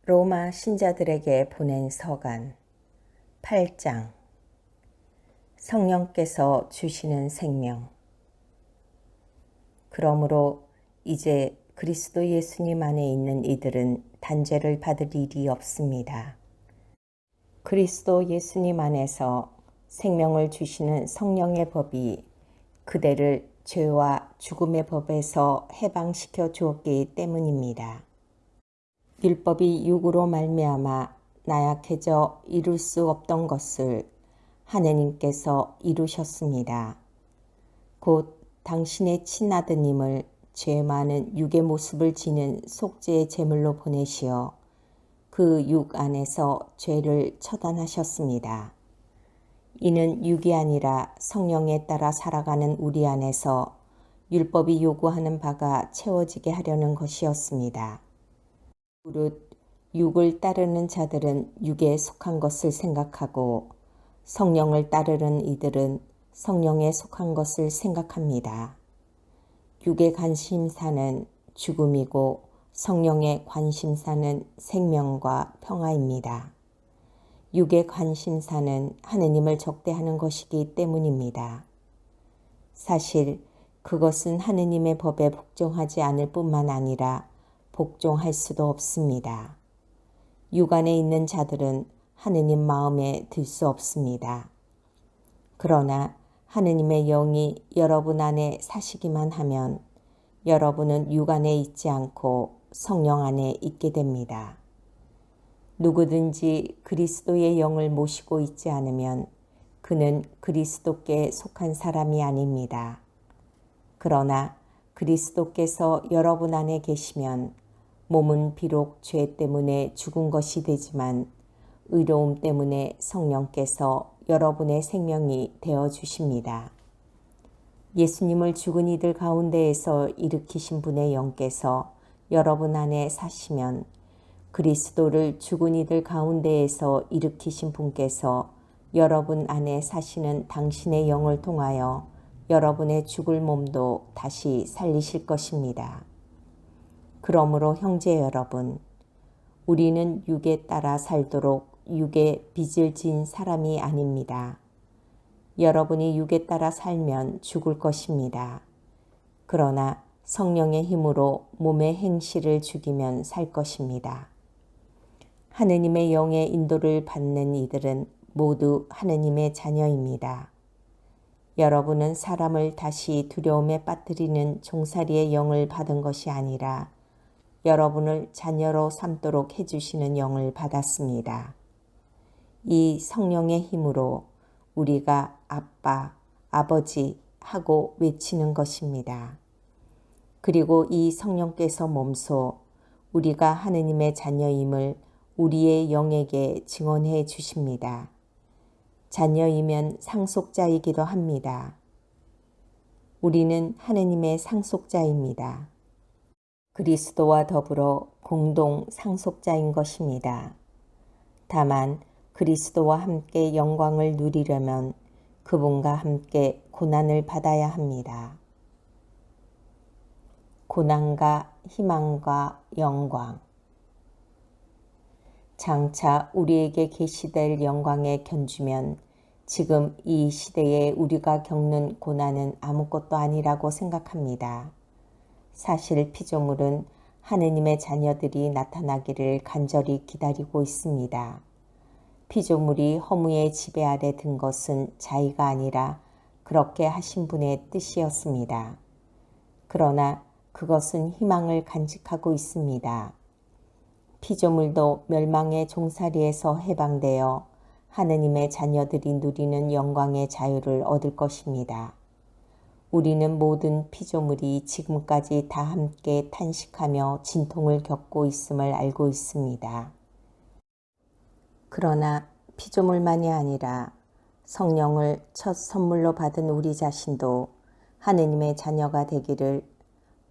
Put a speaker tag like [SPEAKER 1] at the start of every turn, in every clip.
[SPEAKER 1] 로마 신자들에게 보낸 서간 8장. 성령께서 주시는 생명. 그러므로 이제 그리스도 예수님 안에 있는 이들은 단죄를 받을 일이 없습니다. 그리스도 예수님 안에서 생명을 주시는 성령의 법이 그대를 죄와 죽음의 법에서 해방시켜 주었기 때문입니다. 율법이 육으로 말미암아 나약해져 이룰 수 없던 것을 하느님께서 이루셨습니다. 곧 당신의 친아드님을 죄 많은 육의 모습을 지닌 속죄의 제물로 보내시어 그 육 안에서 죄를 처단하셨습니다. 이는 육이 아니라 성령에 따라 살아가는 우리 안에서 율법이 요구하는 바가 채워지게 하려는 것이었습니다. 무릇 육을 따르는 자들은 육에 속한 것을 생각하고 성령을 따르는 이들은 성령에 속한 것을 생각합니다. 육의 관심사는 죽음이고 성령의 관심사는 생명과 평화입니다. 육의 관심사는 하느님을 적대하는 것이기 때문입니다. 사실 그것은 하느님의 법에 복종하지 않을 뿐만 아니라 복종할 수도 없습니다. 육 안에 있는 자들은 하느님 마음에 들 수 없습니다. 그러나 하느님의 영이 여러분 안에 사시기만 하면 여러분은 육 안에 있지 않고 성령 안에 있게 됩니다. 누구든지 그리스도의 영을 모시고 있지 않으면 그는 그리스도께 속한 사람이 아닙니다. 그러나 그리스도께서 여러분 안에 계시면 몸은 비록 죄 때문에 죽은 것이 되지만 의로움 때문에 성령께서 여러분의 생명이 되어 주십니다. 예수님을 죽은 이들 가운데에서 일으키신 분의 영께서 여러분 안에 사시면 그리스도를 죽은 이들 가운데에서 일으키신 분께서 여러분 안에 사시는 당신의 영을 통하여 여러분의 죽을 몸도 다시 살리실 것입니다. 그러므로 형제 여러분, 우리는 육에 따라 살도록 육에 빚을 지은 사람이 아닙니다. 여러분이 육에 따라 살면 죽을 것입니다. 그러나 성령의 힘으로 몸의 행실을 죽이면 살 것입니다. 하느님의 영의 인도를 받는 이들은 모두 하느님의 자녀입니다. 여러분은 사람을 다시 두려움에 빠뜨리는 종살이의 영을 받은 것이 아니라 여러분을 자녀로 삼도록 해주시는 영을 받았습니다. 이 성령의 힘으로 우리가 아빠, 아버지 하고 외치는 것입니다. 그리고 이 성령께서 몸소 우리가 하느님의 자녀임을 우리의 영에게 증언해 주십니다. 자녀이면 상속자이기도 합니다. 우리는 하느님의 상속자입니다. 그리스도와 더불어 공동 상속자인 것입니다. 다만 그리스도와 함께 영광을 누리려면 그분과 함께 고난을 받아야 합니다. 고난과 희망과 영광. 장차 우리에게 계시될 영광에 견주면 지금 이 시대에 우리가 겪는 고난은 아무것도 아니라고 생각합니다. 사실 피조물은 하느님의 자녀들이 나타나기를 간절히 기다리고 있습니다. 피조물이 허무의 지배 아래 든 것은 자의가 아니라 그렇게 하신 분의 뜻이었습니다. 그러나 그것은 희망을 간직하고 있습니다. 피조물도 멸망의 종살이에서 해방되어 하느님의 자녀들이 누리는 영광의 자유를 얻을 것입니다. 우리는 모든 피조물이 지금까지 다 함께 탄식하며 진통을 겪고 있음을 알고 있습니다. 그러나 피조물만이 아니라 성령을 첫 선물로 받은 우리 자신도 하느님의 자녀가 되기를,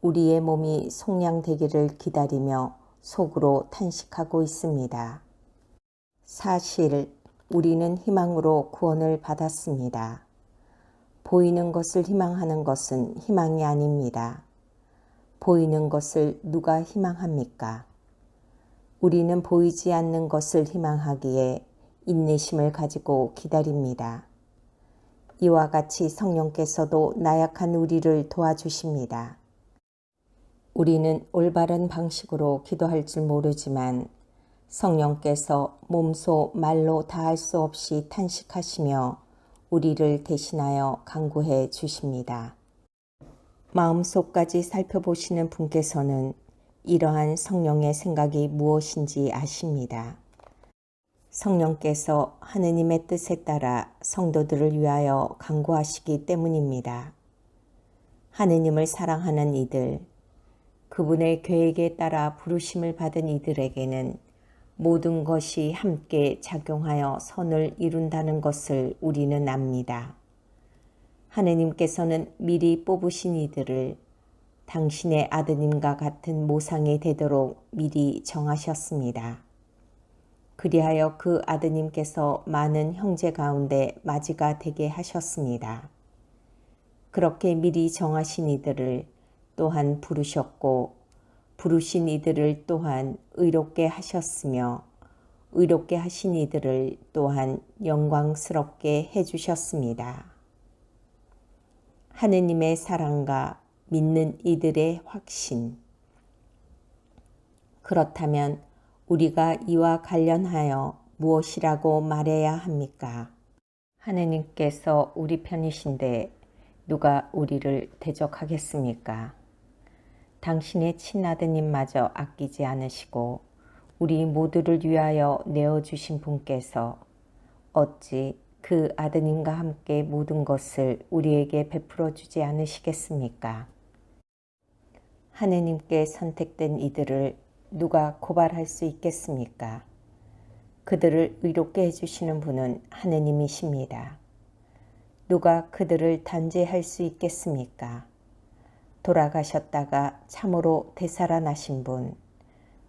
[SPEAKER 1] 우리의 몸이 속량되기를 기다리며 속으로 탄식하고 있습니다. 사실 우리는 희망으로 구원을 받았습니다. 보이는 것을 희망하는 것은 희망이 아닙니다. 보이는 것을 누가 희망합니까? 우리는 보이지 않는 것을 희망하기에 인내심을 가지고 기다립니다. 이와 같이 성령께서도 나약한 우리를 도와주십니다. 우리는 올바른 방식으로 기도할 줄 모르지만 성령께서 몸소 말로 다할 수 없이 탄식하시며 우리를 대신하여 간구해 주십니다. 마음속까지 살펴보시는 분께서는 이러한 성령의 생각이 무엇인지 아십니다. 성령께서 하느님의 뜻에 따라 성도들을 위하여 간구하시기 때문입니다. 하느님을 사랑하는 이들, 그분의 계획에 따라 부르심을 받은 이들에게는 모든 것이 함께 작용하여 선을 이룬다는 것을 우리는 압니다. 하느님께서는 미리 뽑으신 이들을 당신의 아드님과 같은 모상이 되도록 미리 정하셨습니다. 그리하여 그 아드님께서 많은 형제 가운데 맞이가 되게 하셨습니다. 그렇게 미리 정하신 이들을 또한 부르셨고 부르신 이들을 또한 의롭게 하셨으며 의롭게 하신 이들을 또한 영광스럽게 해주셨습니다. 하느님의 사랑과 믿는 이들의 확신. 그렇다면 우리가 이와 관련하여 무엇이라고 말해야 합니까? 하느님께서 우리 편이신데 누가 우리를 대적하겠습니까? 당신의 친아드님마저 아끼지 않으시고 우리 모두를 위하여 내어주신 분께서 어찌 그 아드님과 함께 모든 것을 우리에게 베풀어 주지 않으시겠습니까? 하느님께 선택된 이들을 누가 고발할 수 있겠습니까? 그들을 의롭게 해주시는 분은 하느님이십니다. 누가 그들을 단죄할 수 있겠습니까? 돌아가셨다가 참으로 되살아나신 분,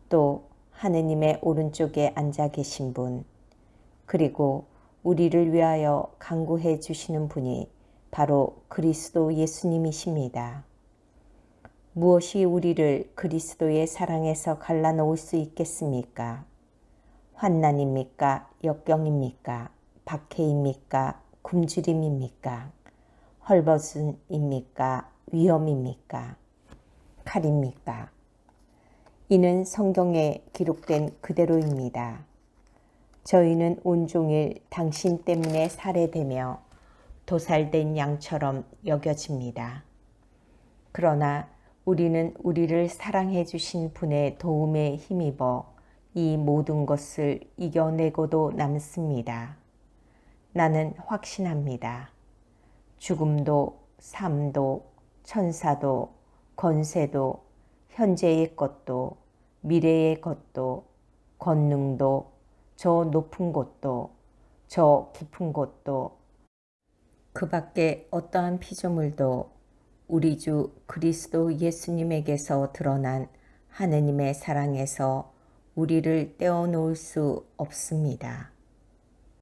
[SPEAKER 1] 또 하느님의 오른쪽에 앉아 계신 분, 그리고 우리를 위하여 간구해 주시는 분이 바로 그리스도 예수님이십니다. 무엇이 우리를 그리스도의 사랑에서 갈라놓을 수 있겠습니까? 환난입니까? 역경입니까? 박해입니까? 굶주림입니까? 헐벗음입니까? 위험입니까? 칼입니까? 이는 성경에 기록된 그대로입니다. 저희는 온종일 당신 때문에 살해되며 도살된 양처럼 여겨집니다. 그러나 우리는 우리를 사랑해 주신 분의 도움에 힘입어 이 모든 것을 이겨내고도 남습니다. 나는 확신합니다. 죽음도 삶도 천사도 권세도 현재의 것도 미래의 것도 권능도 저 높은 곳도 저 깊은 곳도 그 밖에 어떠한 피조물도 우리 주 그리스도 예수님에게서 드러난 하느님의 사랑에서 우리를 떼어놓을 수 없습니다.